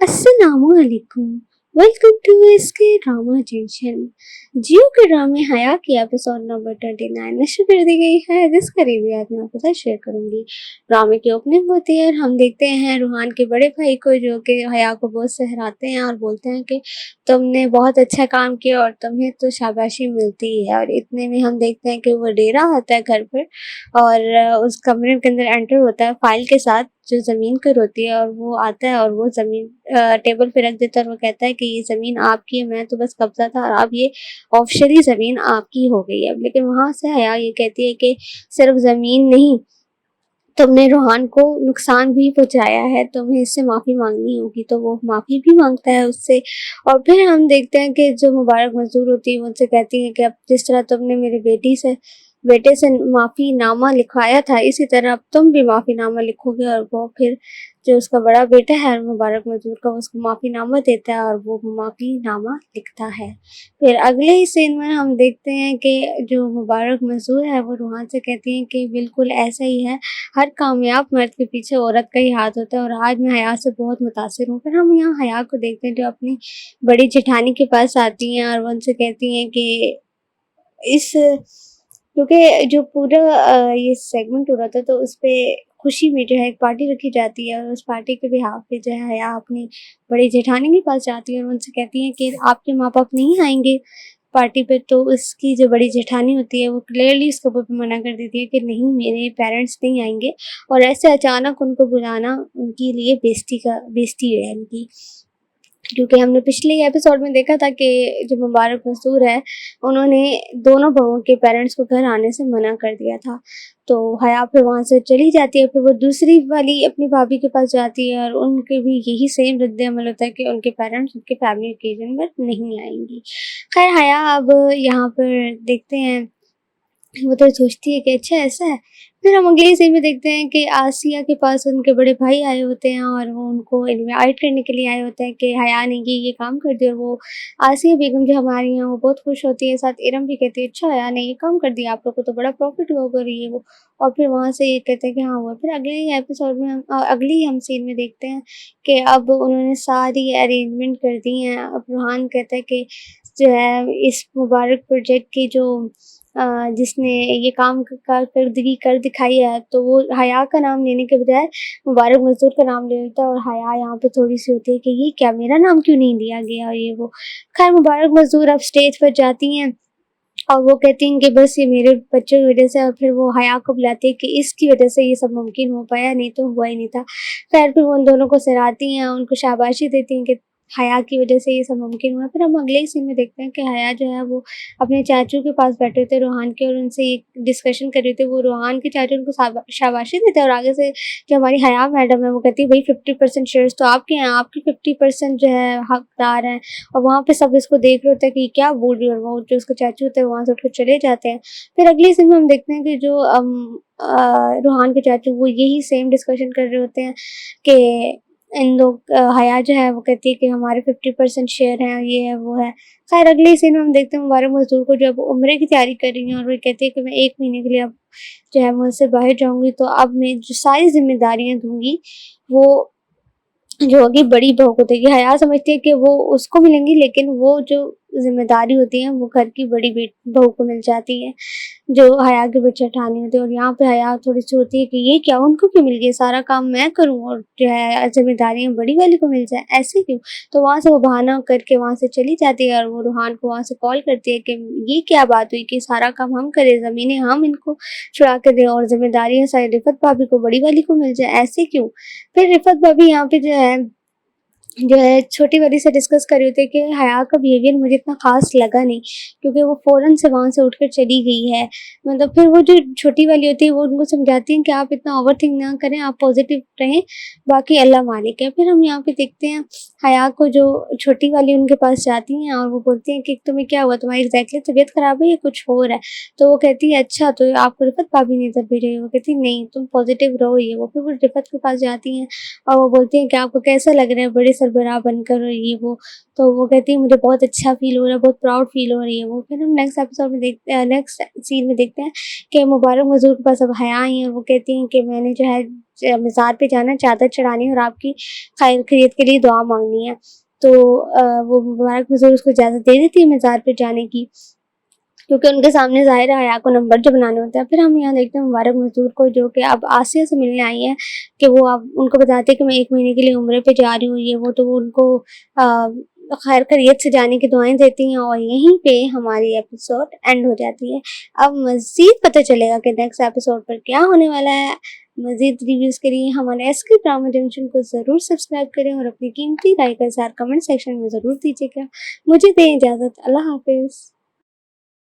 अस्सलामुअलैकुम। Welcome to इसके drama junction. जियो के ड्रामे हया की एपिसोड नंबर 29 नशर कर दी गई है, जिसका रिव्यू आज मैं आपके साथ शेयर करूंगी। ड्रामे की ओपनिंग होती है और हम देखते हैं रूहान के बड़े भाई को, जो कि हया को बहुत सहराते हैं और बोलते हैं कि तुमने बहुत अच्छा काम किया और तुम्हें तो शाबाशी मिलती है। और इतने में हम देखते हैं कि वो डेरा आता है घर पर और उस कमरे के अंदर एंटर होता है फाइल के साथ, जो ज़मीन पर होती है। और वो आता है और वो ज़मीन टेबल पे रख देता है और वो कहता है कि ये ज़मीन आपकी है, मैं तो बस कब्ज़ा था और अब ये ऑफिशियली ज़मीन आपकी हो गई है। लेकिन वहाँ से हया ये कहती है कि सिर्फ ज़मीन नहीं, तुमने रूहान को नुकसान भी पहुँचाया है, तुम्हें इससे माफ़ी मांगनी होगी। तो वो माफ़ी भी मांगता है उससे। और फिर हम देखते हैं कि जो मुबारक मजदूर होती है वो उनसे कहती है कि अब जिस तरह तुमने मेरे बेटे से माफ़ीनामा लिखवाया था, इसी तरह अब तुम भी माफ़ीनामा लिखोगे। और वो फिर जो उसका बड़ा बेटा है मुबारक मजदूर का, वो उसको माफ़ीनामा देता है और वो माफ़ीनामा लिखता है। फिर अगले ही सीन में हम देखते हैं कि जो मुबारक मजदूर है वो रूहान से कहती हैं कि बिल्कुल ऐसा ही है, हर कामयाब मर्द के पीछे औरत का ही हाथ होता है। और आज मैं हया से बहुत मुतासिर हूँ। फिर हम यहाँ हया को देखते हैं जो अपनी बड़ी जेठानी के पास आती हैं और वो उनसे कहती हैं कि इस क्योंकि जो पूरा ये सेगमेंट हो रहा था, तो उस पे खुशी में जो है एक पार्टी रखी जाती है और उस पार्टी के बिहाफ पे जो है हया अपनी बड़ी जेठानी के पास जाती है और उनसे कहती है कि आपके माँ बाप नहीं आएंगे पार्टी पे। तो उसकी जो बड़ी जेठानी होती है वो क्लियरली उसके ऊपर मना कर देती है कि नहीं, मेरे पेरेंट्स नहीं आएंगे। और ऐसे अचानक उनको बुलाना उनके लिए बेइज्जती है इनकी। क्योंकि हमने पिछले एपिसोड में देखा था कि जो मुबारक मसूर है, उन्होंने दोनों बहुओं के पेरेंट्स को घर आने से मना कर दिया था। तो हया फिर वहाँ से चली जाती है, फिर वो दूसरी वाली अपनी भाभी के पास जाती है और उनके भी यही सेम रद्द अमल होता है कि उनके पेरेंट्स उनके फैमिली ओकेजन पर नहीं आएंगी। खैर हया अब यहाँ पर देखते हैं, वो तो सोचती है कि अच्छा ऐसा है। फिर हम अगले सीन में देखते हैं कि आसिया के पास उनके बड़े भाई आए होते हैं और वो उनको इनवाइट करने के लिए आए होते हैं कि हया ने ये काम कर दिया। और वो आसिया बेगम जो हमारी हैं वो बहुत खुश होती है, साथ इरम भी कहती है अच्छा हया ने ये काम कर दिया, आप लोग को तो बड़ा प्रॉफिट होगा और ये वो। और फिर वहाँ से ये कहते हैं कि हाँ हुआ। फिर अगले ही एपिसोड में अगले ही हम सीन में देखते हैं कि अब उन्होंने सारी अरेंजमेंट कर दी हैं। अब रूहान कहता है कि जो है इस मुबारक प्रोजेक्ट की जो जिसने ये काम कारकर्दगी कर दिखाई है, तो वो हया का नाम लेने के बजाय मुबारक मजदूर का नाम ले लेता है। और हया यहाँ पे थोड़ी सी होती है कि ये क्या, मेरा नाम क्यों नहीं लिया गया और ये वो। खैर मुबारक मजदूर अब स्टेज पर जाती हैं और वो कहती हैं कि बस ये मेरे बच्चों की वजह से। और फिर वो हया को बुलाती है कि इसकी वजह से ये सब मुमकिन हो पाया, नहीं तो हुआ ही नहीं था। खैर फिर वो उन दोनों को सराहती हैं, उनको शाबाशी देती हैं कि हया की वजह से ये सब मुमकिन हुआ। फिर हम अगले ही सीन में देखते हैं कि हया जो है वो अपने चाचू के पास बैठे थे रूहान के, और उनसे एक डिस्कशन कर रहे थे। वो रूहान के चाचू उनको शाबाशी देते हैं और आगे से जो हमारी हया मैडम है वो कहती है भाई 50% शेयर्स तो आपके हैं, आपके 50% जो है हकदार हैं। और वहाँ पे सब इसको देख रहे होते हैं कि क्या बोल रही है, और वो जो उसके चाचू होते हैं वहाँ से उठकर चले जाते हैं। फिर अगली सीन में हम देखते हैं कि जो रूहान के चाचू वो यही सेम डिस्कशन कर रहे होते हैं कि इन लोग हया जो है वो कहती है कि हमारे 50% शेयर हैं, ये है वो है। खैर अगले सीन में हम देखते हैं मुबारक मजदूर को जो अब उम्रे की तैयारी कर रही हैं और वो कहती है कि मैं 1 महीने के लिए अब जो है मुझसे बाहर जाऊंगी, तो अब मैं जो सारी जिम्मेदारियां दूंगी वो जो होगी बड़ी बहू को देगी। हया समझती है कि वो उसको मिलेंगी, लेकिन वो जो जिम्मेदारी होती है वो घर की बड़ी बहू को मिल जाती है, जो हया की बच्चे ठानी होती है। और यहाँ पे हया थोड़ी सी होती है कि ये क्या, उनको क्यों मिल गया, सारा काम मैं करूँ और जो है जिम्मेदारियाँ बड़ी वाली को मिल जाए, ऐसे क्यों। तो वहाँ से वो बहाना करके वहाँ से चली जाती है और वो रूहान को वहाँ से कॉल करती है कि ये क्या बात हुई कि सारा काम हम करें, ज़मीनें हम इनको छुड़ा के दें और जिम्मेदारियाँ सारी रिफत भाभी को बड़ी वाली को मिल जाए, ऐसे क्यों। फिर रिफत भाभी यहाँ पे जो है छोटी वाली से डिस्कस कर रहे थे कि हया का बिहेवियर मुझे इतना खास लगा नहीं, क्योंकि वो फ़ौरन से वहाँ से उठकर चली गई है। मतलब फिर वो जो छोटी वाली होती है वो उनको समझाती हैं कि आप इतना ओवरथिंक ना करें, आप पॉजिटिव रहें, बाकी अल्लाह मालिक है। फिर हम यहाँ पे देखते हैं हया को, जो छोटी वाली उनके पास जाती हैं और वो बोलती हैं कि तुम्हें क्या हुआ, तुम्हारी एग्जैक्टली तबीयत ख़राब है या कुछ और है। तो वो कहती है अच्छा, तो आपको रिफत भाभी ने इधर भेजा है। वो कहती है नहीं, तुम पॉजिटिव रहो ये वो। फिर वो रिफत के पास जाती हैं और वो बोलती हैं कि आपको कैसा लग रहा है बड़े सरबराह बनकर और ये वो। तो वो कहती है मुझे बहुत अच्छा फ़ील हो रहा है, बहुत प्राउड फ़ील हो रही है वो। फिर हम नेक्स्ट एपिसोड में देखते हैं, नेक्स्ट सीन में देखते हैं कि मुबारक मजदूर के पास अब हया आई हैं और वो कहती हैं कि मैंने जो है मज़ार पे जाना, चादर चढ़ानी है और आपकी खैर खैरियत के लिए दुआ मांगनी है। तो वो मुबारक हुज़ूर उसको इजाज़त दे देती है मज़ार पे जाने की, क्योंकि उनके सामने ज़ाहिर है हया को नंबर जो बनाने होते हैं। फिर हम यहाँ देखते हैं मुबारक मज़दूर को, जो कि अब आसिया से मिलने आई है, कि वो अब उनको बताते हैं कि मैं 1 महीने के लिए उम्रे पे जा रही हूँ, ये वो। तो वो उनको खैर खैरियत से जाने की दुआएं देती हैं और यहीं पे हमारी एपिसोड एंड हो जाती है। अब मज़ीद पता चलेगा कि नेक्स्ट एपिसोड पर क्या होने वाला है। मज़ीद रिव्यूज़ के लिए हमारे एसके ड्रामा जंक्शन को ज़रूर सब्सक्राइब करें और अपनी कीमती राय का इज़हार कमेंट सेक्शन में ज़रूर दीजिएगा। मुझे दें इजाज़त। अल्लाह हाफ़िज़।